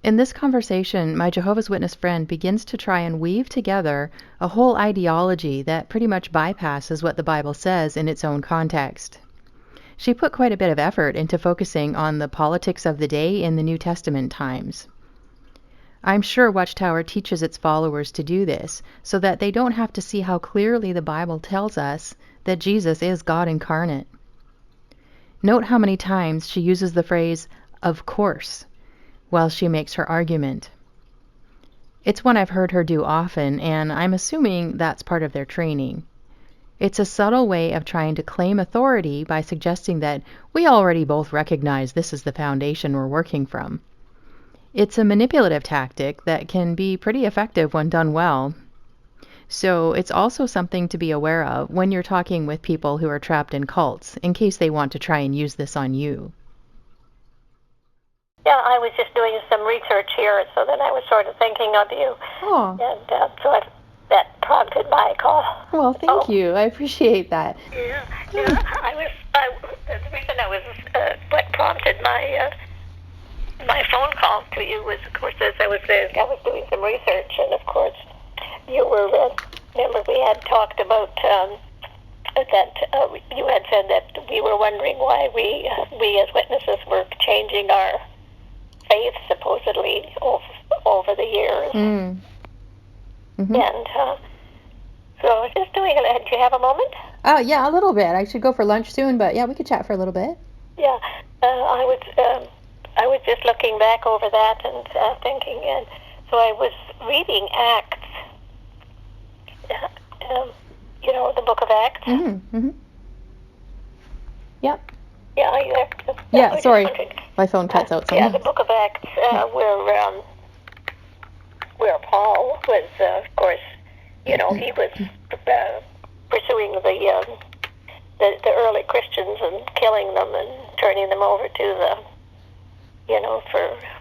In this conversation, my Jehovah's Witness friend begins to try and weave together a whole ideology that pretty much bypasses what the Bible says in its own context. She put quite a bit of effort into focusing on the politics of the day in the New Testament times. I'm sure Watchtower teaches its followers to do this so that they don't have to see how clearly the Bible tells us that Jesus is God incarnate. Note how many times she uses the phrase, "of course," while she makes her argument. It's one I've heard her do often, and I'm assuming that's part of their training. It's a subtle way of trying to claim authority by suggesting that we already both recognize this is the foundation we're working from. It's a manipulative tactic that can be pretty effective when done well. So it's also something to be aware of when you're talking with people who are trapped in cults, in case they want to try and use this on you. Yeah, I was just doing some research here, so that I was sort of thinking of you. Oh. And so that prompted my call. Well, thank you. I appreciate that. Yeah. The reason what prompted my phone call to you was, of course, as I was doing some research, and of course, you were. Remember, we had talked about that you had said that we were wondering why we as witnesses were changing our faith supposedly over the years. Mm-hmm. And so I was just doing it. Do you have a moment? Yeah, a little bit. I should go for lunch soon, but yeah, we could chat for a little bit. Yeah, I was just looking back over that and thinking, and so I was reading Acts. The book of Acts. Mm-hmm. Mm-hmm. Yep. Yeah, are you there? Yeah, sorry. My phone cuts out sometimes. Yeah, the book of Acts, where Paul was, of course, he was pursuing the early Christians and killing them and turning them over to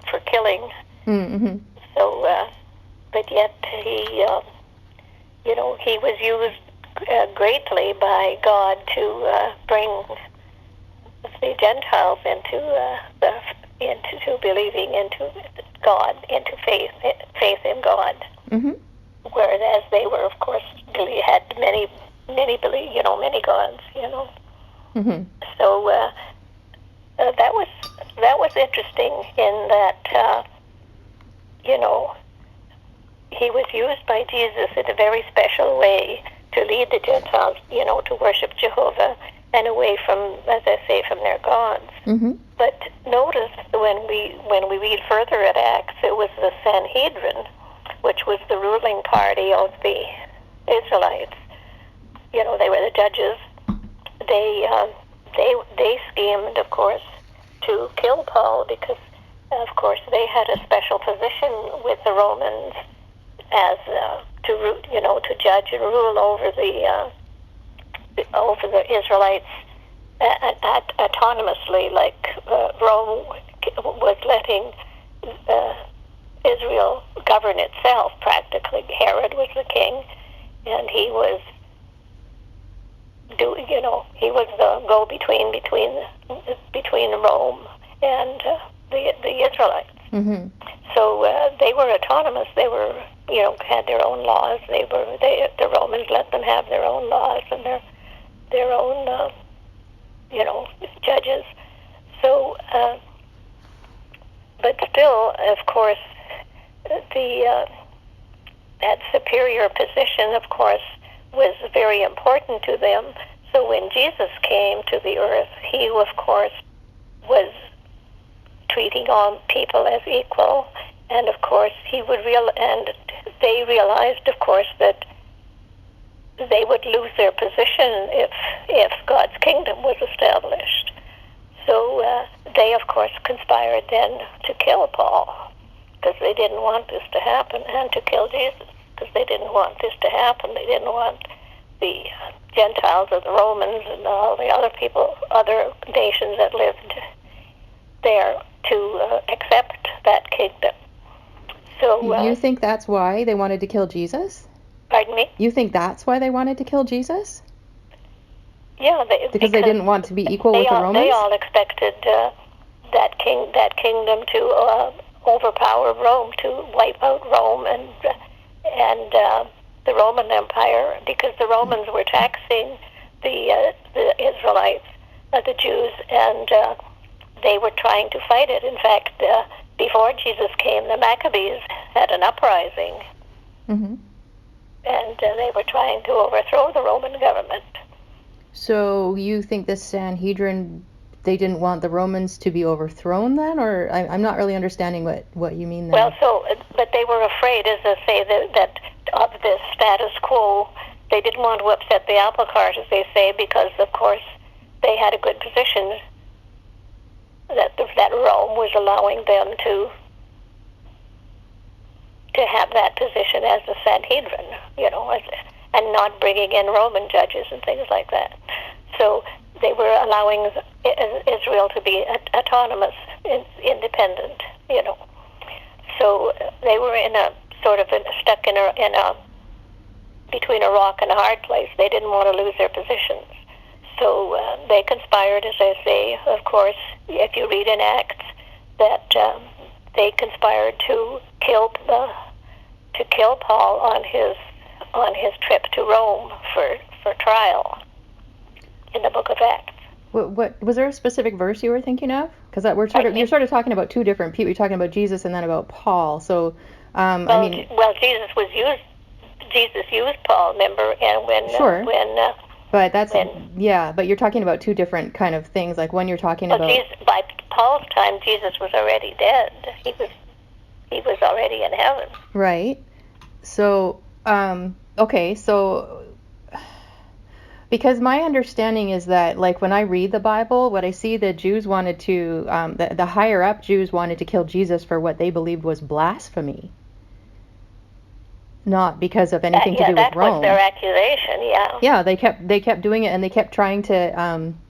for killing. Mm-hmm. So, but yet he was used greatly by God to bring the Gentiles into believing into God, into faith in God. Mm-hmm. Whereas they were, of course, had many gods. Mm-hmm. So that was interesting in that he was used by Jesus in a very special way to lead the Gentiles, to worship Jehovah and away from, as I say, from their gods. Mm-hmm. But notice when we read further at Acts, it was the Sanhedrin, which was the ruling party of the Israelites. They were the judges. They schemed, of course, to kill Paul because, of course, they had a special position with the Romans as to judge and rule over the Israelites autonomously, like Rome was letting Israel govern itself practically. Herod was the king, and he was the go-between between Rome and the Israelites. Mm-hmm. So they were autonomous. They were, had their own laws. The Romans let them have their own laws and their own, judges. So, but still, of course, that superior position, of course, was very important to them. So when Jesus came to the earth, he, of course, was treating all people as equal, and of course and they realized, of course, that they would lose their position if God's kingdom was established. So they, of course, conspired then to kill Paul because they didn't want this to happen, and to kill Jesus because they didn't want this to happen. They didn't want the Gentiles or the Romans and all the other people, other nations that lived there to accept that kingdom. So you think that's why they wanted to kill Jesus? Pardon me? You think that's why they wanted to kill Jesus? Yeah, because they didn't want to be equal with the Romans? They all expected that kingdom to overpower Rome, to wipe out Rome and the Roman Empire, because the Romans were taxing the Israelites, the Jews, and they were trying to fight it. In fact, before Jesus came, the Maccabees had an uprising, Mm-hmm. and they were trying to overthrow the Roman government. So you think the Sanhedrin, they didn't want the Romans to be overthrown then? Or I'm not really understanding what you mean there. Well, but they were afraid, as I say, that of the status quo. They didn't want to upset the apple cart, as they say, because, of course, they had a good position that Rome was allowing them to have that position as the Sanhedrin, and not bringing in Roman judges and things like that. So they were allowing Israel to be autonomous, independent, So they were in a sort of stuck in a between a rock and a hard place. They didn't want to lose their positions. So they conspired, as I say, of course, if you read in Acts, that they conspired to kill Paul on his trip to Rome for trial in the book of Acts. What was there a specific verse you were thinking of? Because you're sort of talking about two different people. You're talking about Jesus and then about Paul. So Jesus used Paul, remember, and sure. But but you're talking about two different kind of things. Like when you're talking about by Paul's time, Jesus was already dead. He was already in heaven. Right. So okay. So because my understanding is that, like, when I read the Bible, what I see, the Jews wanted to the higher up Jews wanted to kill Jesus for what they believed was blasphemy. Not because of anything to do with Rome. That was their accusation, yeah. Yeah, they kept doing it, and they kept trying to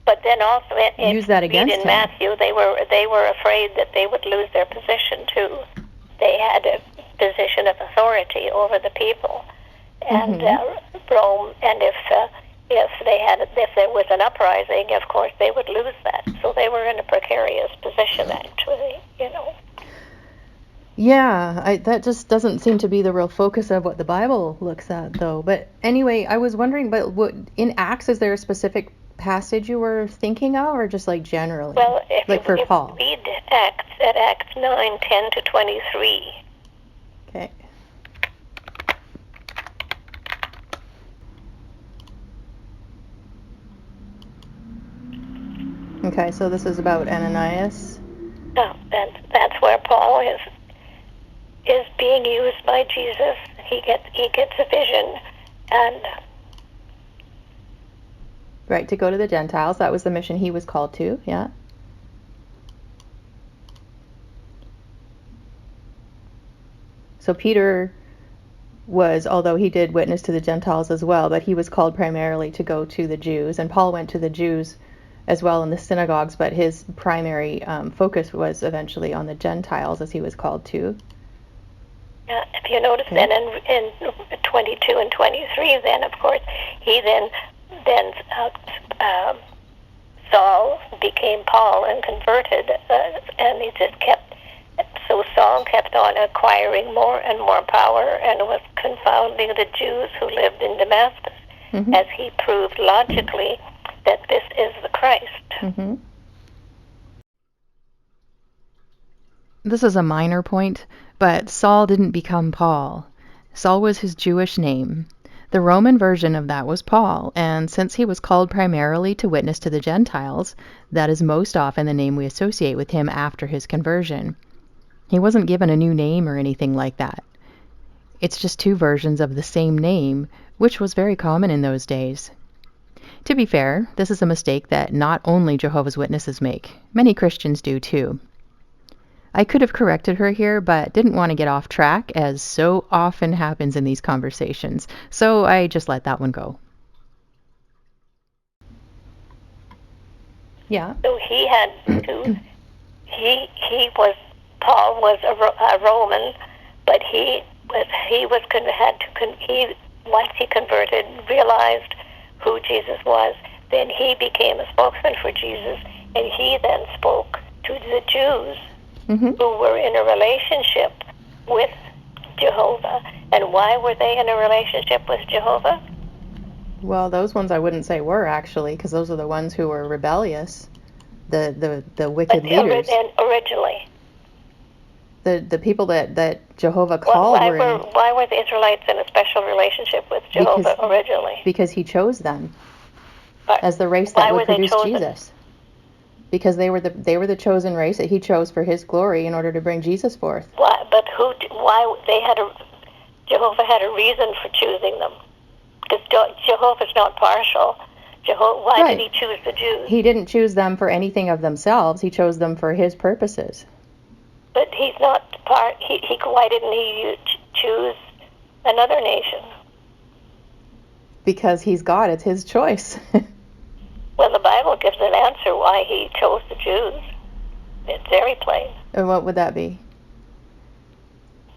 but then also use that against him. In Matthew, they were afraid that they would lose their position too. They had a position of authority over the people, and Rome. And if there was an uprising, of course they would lose that. So they were in a precarious position, actually. Yeah, that just doesn't seem to be the real focus of what the Bible looks at, though. But anyway, I was wondering, but in Acts, is there a specific passage you were thinking of, or just like generally? Well, if for you Paul. read Acts 9:10-23. Okay. Okay, so this is about Ananias. Oh, that's where Paul is being used by Jesus. He gets a vision, and right, to go to the Gentiles. That was the mission he was called to. Yeah. So Peter was, although he did witness to the Gentiles as well, but he was called primarily to go to the Jews, and Paul went to the Jews as well in the synagogues, but his primary focus was eventually on the Gentiles, as he was called to. If you notice, then in 22 and 23, then of course then Saul became Paul and converted, and he just kept. So Saul kept on acquiring more and more power, and was confounding the Jews who lived in Damascus, as he proved logically that this is the Christ. This is a minor point, but Saul didn't become Paul. Saul was his Jewish name. The Roman version of that was Paul, and since he was called primarily to witness to the Gentiles, that is most often the name we associate with him after his conversion. He wasn't given a new name or anything like that. It's just two versions of the same name, which was very common in those days. To be fair, this is a mistake that not only Jehovah's Witnesses make. Many Christians do too. I could have corrected her here, but didn't want to get off track, as so often happens in these conversations, so I just let that one go. Yeah. So he had to. Paul was a Roman, but once he converted, realized who Jesus was, then he became a spokesman for Jesus, and he then spoke to the Jews who were in a relationship with Jehovah. And why were they in a relationship with Jehovah? Well, those ones I wouldn't say were, actually, because those are the ones who were rebellious, the wicked leaders. And originally. The people that Jehovah called why were the Israelites in a special relationship with Jehovah originally? Because he chose them as the race that would produce Jesus. Because they were the chosen race that he chose for his glory in order to bring Jesus forth. Why? But Jehovah had a reason for choosing them. Because Jehovah's not partial. Why did he choose the Jews? He didn't choose them for anything of themselves. He chose them for his purposes. But he's not why didn't he choose another nation? Because he's God. It's his choice. Well, the Bible gives an answer why he chose the Jews. It's very plain. And what would that be?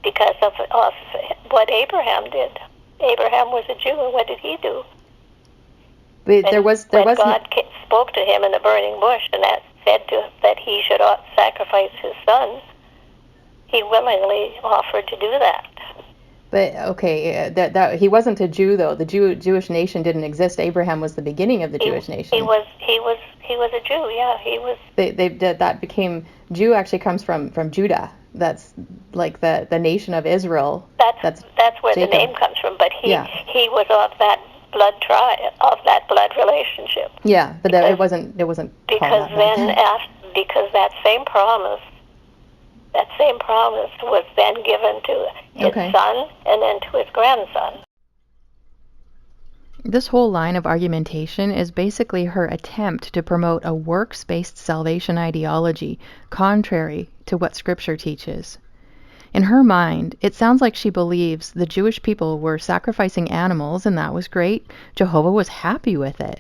Because of what Abraham did. Abraham was a Jew, and what did he do? When God spoke to him in the burning bush and said that he should sacrifice his son, he willingly offered to do that. But okay, that he wasn't a Jew though. The Jewish nation didn't exist. Abraham was the beginning of the Jewish nation. He was a Jew. Yeah, he was. That became Jew. Actually, comes from Judah. That's like the nation of Israel. That's where Jacob. The name comes from. But he was of that blood relationship. Yeah, but it wasn't. Because because that same promise was then given to his son and then to his grandson. This whole line of argumentation is basically her attempt to promote a works-based salvation ideology contrary to what Scripture teaches. In her mind, it sounds like she believes the Jewish people were sacrificing animals and that was great. Jehovah was happy with it.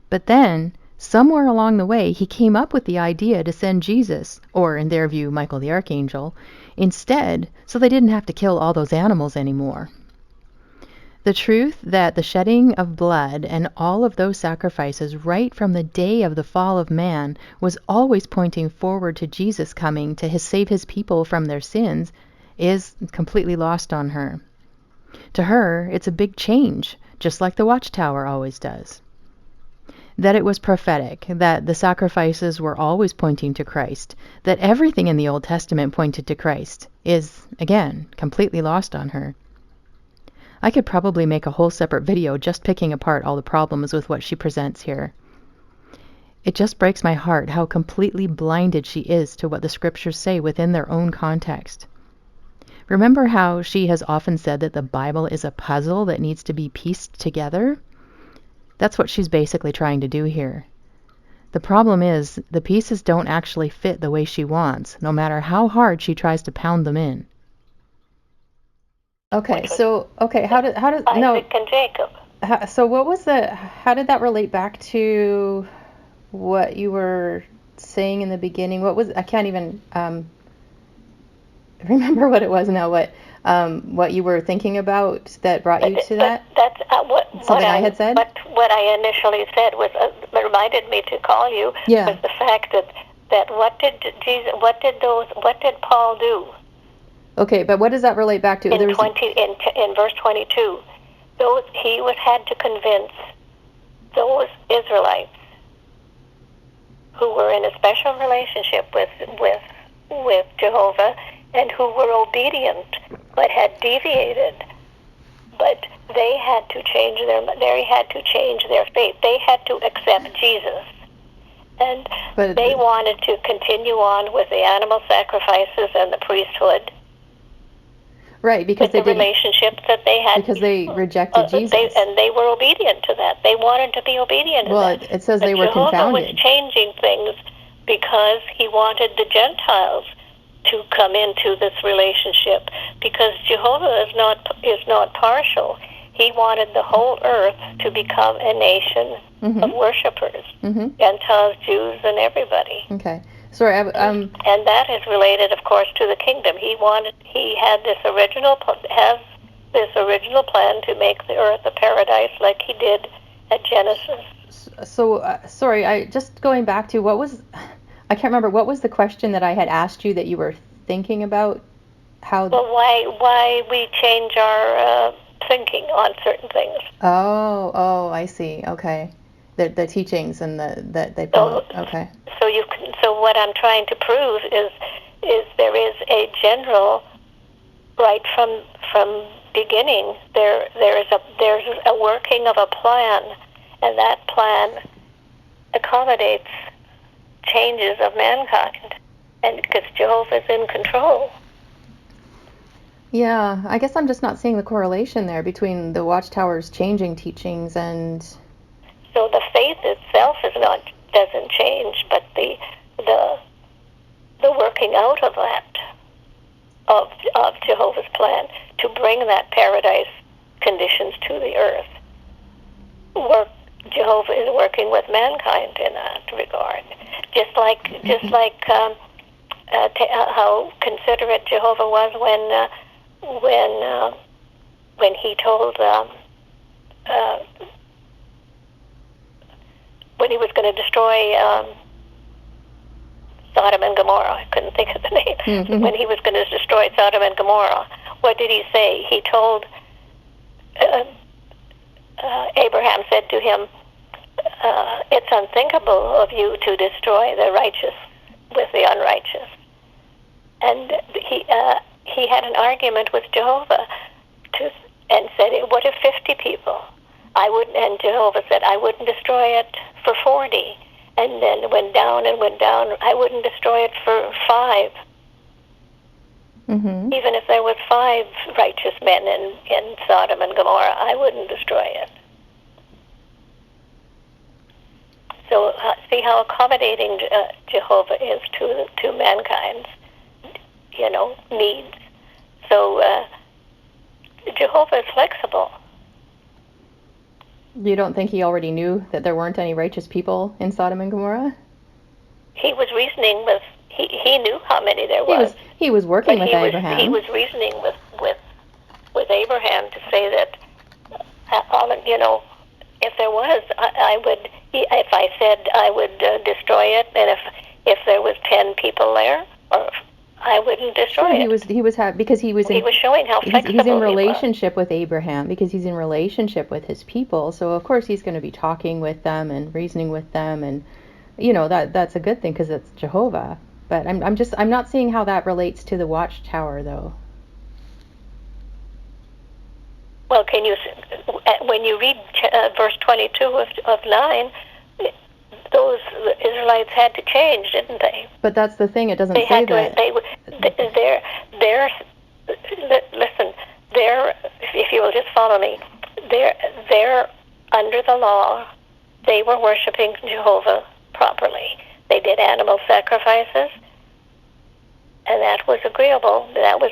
But then, somewhere along the way, he came up with the idea to send Jesus, or in their view, Michael the Archangel, instead, so they didn't have to kill all those animals anymore. The truth that the shedding of blood and all of those sacrifices right from the day of the fall of man was always pointing forward to Jesus coming to save his people from their sins is completely lost on her. To her, it's a big change, just like the Watchtower always does. That it was prophetic, that the sacrifices were always pointing to Christ, that everything in the Old Testament pointed to Christ, is, again, completely lost on her. I could probably make a whole separate video just picking apart all the problems with what she presents here. It just breaks my heart how completely blinded she is to what the Scriptures say within their own context. Remember how she has often said that the Bible is a puzzle that needs to be pieced together? That's what she's basically trying to do here. The problem is, the pieces don't actually fit the way she wants, no matter how hard she tries to pound them in. Okay, how did Isaac and Jacob. How did that relate back to what you were saying in the beginning? I can't even remember what it was now. What you were thinking about that brought you to that? That's something I had said. What I initially said was reminded me to call you. Yeah. Was the fact that what did Paul do? Okay, but what does that relate back to? In verse 22, he had to convince those Israelites who were in a special relationship with Jehovah and who were obedient but had deviated. But they had to change their faith. They had to accept Jesus. And they wanted to continue on with the animal sacrifices and the priesthood. Right, because they relationships that they had. Because they rejected Jesus. They were obedient to that. They wanted to be obedient to that. Well, it says they were Jehovah confounded. was changing things because he wanted the Gentiles to come into this relationship. Because Jehovah is not partial. He wanted the whole earth to become a nation of worshipers. Gentiles, Jews, and everybody. Okay. Sorry, and that is related, of course, to the kingdom. He had this original plan to make the earth a paradise, like he did at Genesis. So, sorry, just going back to I can't remember, what was the question that I had asked you that you were thinking about? How? Well, why we change our thinking on certain things. Oh, I see. Okay. The teachings and that they So, promote. Okay. so what I'm trying to prove is there is a general, right from beginning, there's a working of a plan, and that plan accommodates changes of mankind, and because Jehovah's in control. Yeah, I guess I'm just not seeing the correlation there between the Watchtower's changing teachings and. So the faith itself doesn't change, but the working out of that of Jehovah's plan to bring that paradise conditions to the earth. Jehovah is working with mankind in that regard, just like how considerate Jehovah was when he told when he was going to destroy Sodom and Gomorrah. I couldn't think of the name. Mm-hmm. When he was going to destroy Sodom and Gomorrah, what did he say? He told Abraham said to him, "It's unthinkable of you to destroy the righteous with the unrighteous." And he had an argument with Jehovah and said, "What if 50 people? I wouldn't." And Jehovah said, "I wouldn't destroy it for 40." And then went down and went down. "I wouldn't destroy it for 5. Mm-hmm. Even if there was 5 righteous men in Sodom and Gomorrah, I wouldn't destroy it." So see how accommodating Jehovah is to mankind's, needs. So Jehovah is flexible. You don't think he already knew that there weren't any righteous people in Sodom and Gomorrah? He was reasoning with. He knew how many there was. He was working with Abraham. He was reasoning with Abraham to say that, if there was, I would. If I said I would destroy it, and if there was 10 people there, or I wouldn't destroy it. He was showing how flexible he's in relationship with Abraham, because he's in relationship with his people. So of course he's going to be talking with them and reasoning with them, and that's a good thing because it's Jehovah. But I'm not seeing how that relates to the Watchtower though. Well, when you read verse 22 of 9, those Israelites had to change, didn't they? But that's the thing; it doesn't say that. Listen. If you will just follow me, they're under the law. They were worshiping Jehovah properly. They did animal sacrifices, and that was agreeable. That was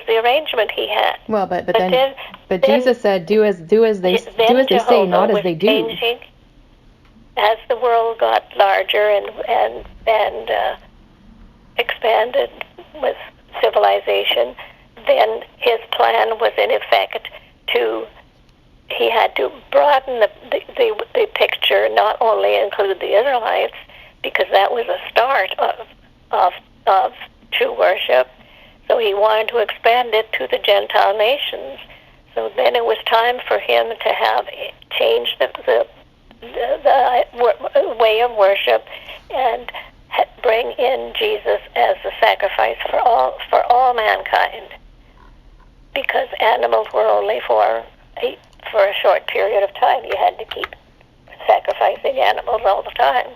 the arrangement he had. Well, but Jesus said, "Do as they say, not as they do." Changing, as the world got larger and expanded with civilization, then his plan was in effect he had to broaden the picture, not only include the Israelites, because that was a start of true worship. So he wanted to expand it to the Gentile nations. So then it was time for him to have changed the way of worship and bring in Jesus as the sacrifice for all mankind, because animals were only for a short period of time. You had to keep sacrificing animals all the time.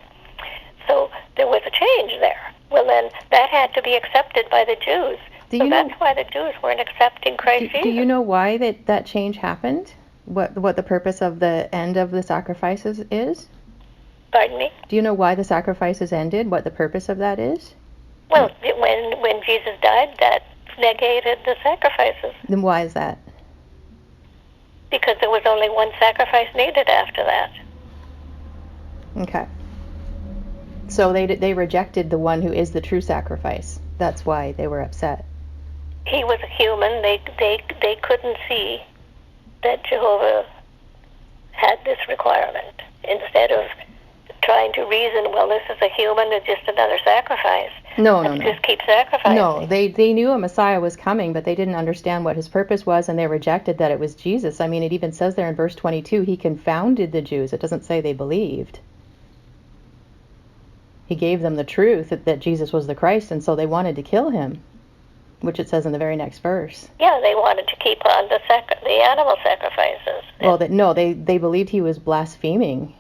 So there was a change there. Well, then that had to be accepted by the Jews. That's why the Jews weren't accepting Christ Jesus. Do you know why that change happened? What the purpose of the end of the sacrifices is? Pardon me? Do you know why the sacrifices ended? What the purpose of that is? Well, when Jesus died, that negated the sacrifices. Then why is that? Because there was only one sacrifice needed after that. Okay. So they rejected the one who is the true sacrifice. That's why they were upset. He was a human. They couldn't see that Jehovah had this requirement. Instead of trying to reason, well, this is a human, it's just another sacrifice. No. Just keep sacrificing. No, they knew a Messiah was coming, but they didn't understand what his purpose was, and they rejected that it was Jesus. I mean, it even says there in verse 22, he confounded the Jews. It doesn't say they believed. He gave them the truth that Jesus was the Christ, and so they wanted to kill him, which it says in the very next verse. Yeah, they wanted to keep on the animal sacrifices. Well, they believed he was blaspheming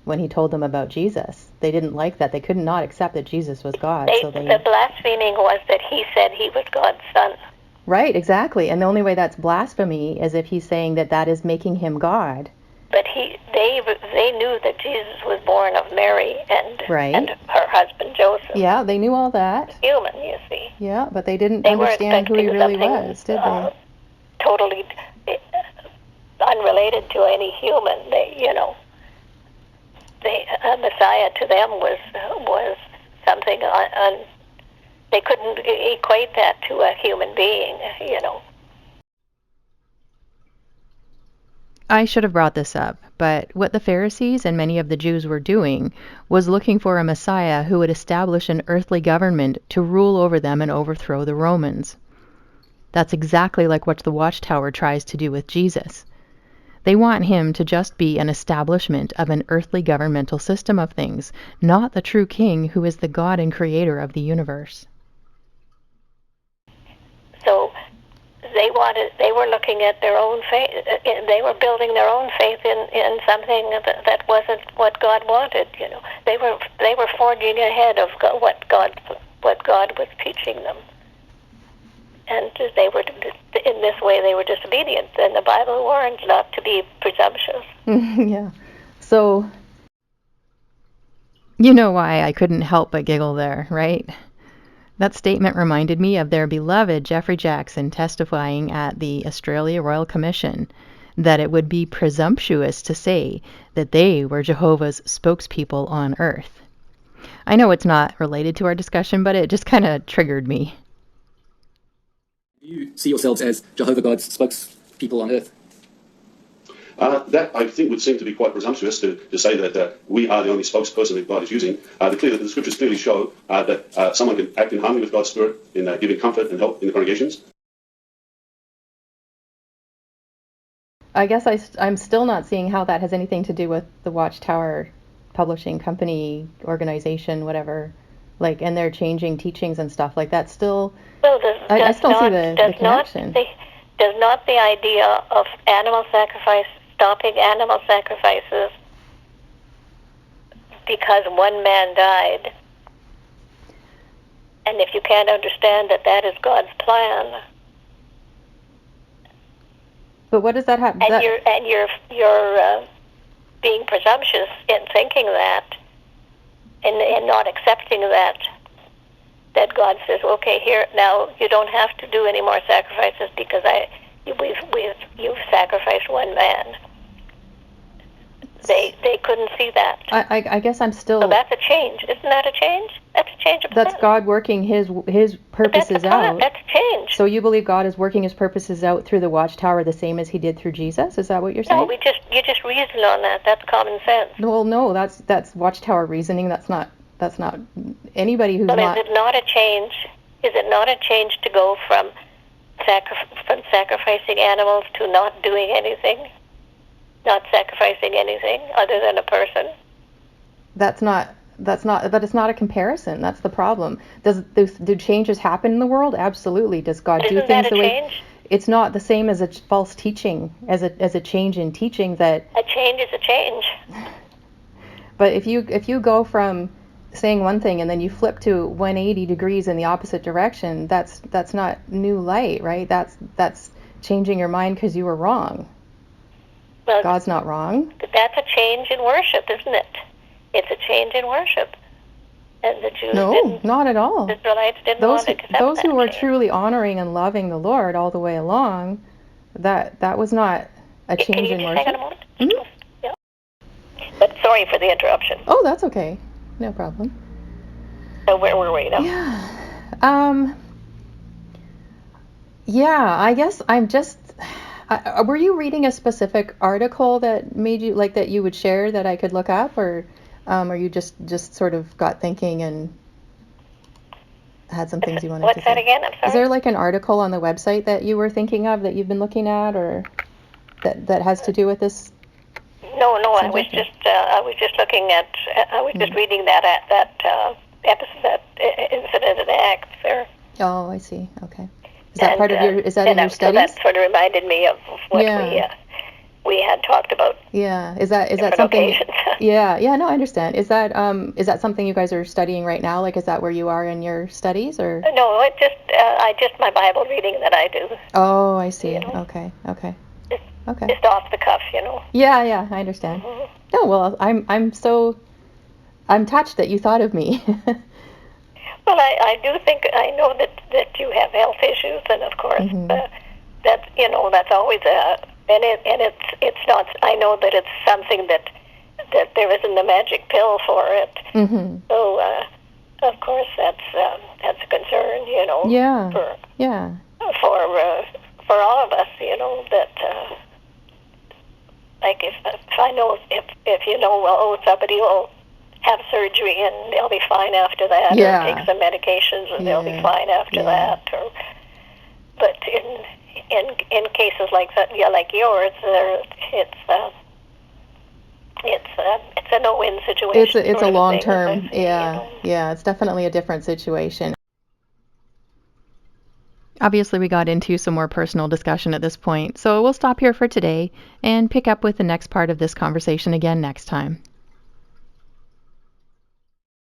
when he told them about Jesus. They didn't like that. They could not accept that Jesus was God. The blaspheming was that he said he was God's son. Right, exactly. And the only way that's blasphemy is if he's saying that is making him God. But they knew that Jesus was born of Mary and her husband Joseph. Yeah, they knew all that. Human, you see. Yeah, but they didn't understand who he really was, did they? Totally unrelated to any human. A Messiah to them was something they couldn't equate that to a human being, I should have brought this up, but what the Pharisees and many of the Jews were doing was looking for a Messiah who would establish an earthly government to rule over them and overthrow the Romans. That's exactly like what the Watchtower tries to do with Jesus. They want him to just be an establishment of an earthly governmental system of things, not the true king who is the God and creator of the universe. So they were looking at their own faith. They were building their own faith in something that wasn't what God wanted. They were forging ahead of what God was teaching them, and they were in this way they were disobedient. And the Bible warns not to be presumptuous. Yeah. So you know why I couldn't help but giggle there, right? That statement reminded me of their beloved Jeffrey Jackson testifying at the Australia Royal Commission that it would be presumptuous to say that they were Jehovah's spokespeople on earth. I know it's not related to our discussion, but it just kind of triggered me. Do you see yourselves as Jehovah God's spokespeople on earth? That, I think, would seem to be quite presumptuous to say that we are the only spokesperson that God is using. The scriptures clearly show that someone can act in harmony with God's Spirit in giving comfort and help in the congregations. I guess I'm still not seeing how that has anything to do with the Watchtower publishing company, organization, whatever. And they're changing teachings and stuff like that. Still, I still see the connection. Does not the idea of stopping animal sacrifices because one man died, and if you can't understand that is God's plan, but what does that have? And you're being presumptuous in thinking that, and not accepting that God says, okay, here now you don't have to do any more sacrifices because you've sacrificed one man. They couldn't see that. I guess I'm still. So that's a change. Isn't that a change? That's a change of plan. That's God working His purposes out. That's a change. So you believe God is working His purposes out through the Watchtower the same as He did through Jesus? Is that what you're saying? No, you just reason on that. That's common sense. Well, no, that's Watchtower reasoning. That's not anybody who's but not. Is it not a change? Is it not a change to go from sacrificing animals to not doing anything? Not sacrificing anything other than a person? But it's not a comparison. That's the problem. Do changes happen in the world? Absolutely. Does God do things the way? Change? It's not the same as a false teaching, as a change in teaching that. A change is a change. But if you go from saying one thing and then you flip to 180 degrees in the opposite direction, that's not new light, right? That's changing your mind because you were wrong. Well, God's not wrong. That's a change in worship, isn't it? It's a change in worship. And the Jews not at all. The Israelites didn't want to accept those who were change. truly honoring and loving the Lord all the way along, that was not a change in worship. Can you just hang on a moment? Mm-hmm. Yeah. But sorry for the interruption. Oh, that's okay. No problem. So where were we now? Yeah, I guess I'm just. Were you reading a specific article that made you that you would share that I could look up, or Or you just sort of got thinking and had some things you wanted to What's that say? again? I'm sorry. Is there like an article on the website that you were thinking of that you've been looking at, or that has to do with this? No, I was subject? just looking at, I was just reading that episode, that incident in Acts there. Oh, I see. Okay. Is that part of your? Is that in your So studies? that sort of reminded me of what we had talked about. Yeah. Is that different something? occasions. Yeah. No, I understand. Is that something you guys are studying right now? Like, is that where you are in your studies, or? No, it just my Bible reading that I do. Oh, I see. You know. Okay. Okay. Just off the cuff, you know. Yeah, I understand. Oh, well, I'm touched that you thought of me. Well, I do think, I know that you have health issues, and of course that that's always it's not. I know that it's something that there isn't a magic pill for it. So of course that's a concern, you know. Yeah. For all of us, you know, that like if I know if you know, well, somebody will have surgery and they'll be fine after that, or take some medications and they'll be fine after that. But in cases like that, like yours, it's a no-win situation. It's a long-term. Yeah. It's definitely a different situation. Obviously, we got into some more personal discussion at this point, so we'll stop here for today and pick up with the next part of this conversation again next time.